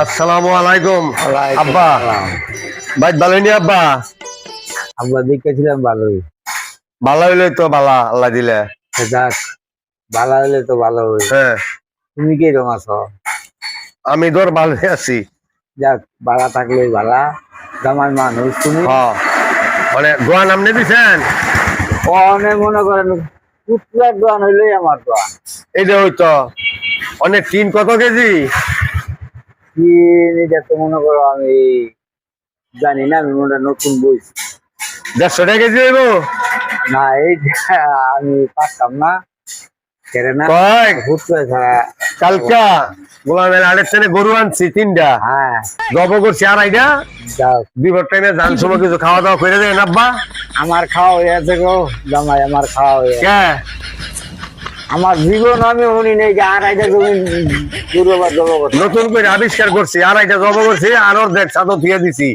আসসালামু আলাইকুম ওয়ালাইকুম আব্বা। আসসালাম। ভাই ভালো নি আব্বা? আমরা দেখেছিলাম ভালোই। ভালো হইলে তো ভালো, আল্লাহ দিলে। যাক, ভালো হলে তো ভালো হই। হ্যাঁ, তুমি কিরকম আছো? আমি ধর ভালো আছি। যাক, ভাড়া থাকলেই ভাড়া। জামাই মানুষ তুমি। হ্যাঁ, মানে দোয়া নামনে দিছেন। অনেক মনে করেন পুত্রার দোয়ান হইলেই আমার দোয়ান। এই যে হইতো অনেক টিন কত কেজি? কি এটা তো মনে করো আমি জানি না, আমি মনে হয় নতুন বইছি। 150 টাকা কেজি হইব। না এই যে আমি পারতাম না, কেরে না কয় পুত্র ছাড়া। কালকা গোলামের আড়ের থেকে গরু আনছি 3টা, হ্যাঁ, জব করছি 2.5টা। যাক, দুপুর টাইমে যান সময় কিছু খাওয়া দাওয়া করে দেন আব্বা। আমার খাওয়া হয়ে আছে গো জামাই, আমার খাওয়া হয়ে আছে। কে আমার জীবন আমি শুনি নেই যে আর আইটা জমি দুর্বার জব করছে। নতুন করে আবিষ্কার করছি, 2.5টা জব করছি, আর অর্ধেক ছাদও ধুয়ে দিছি।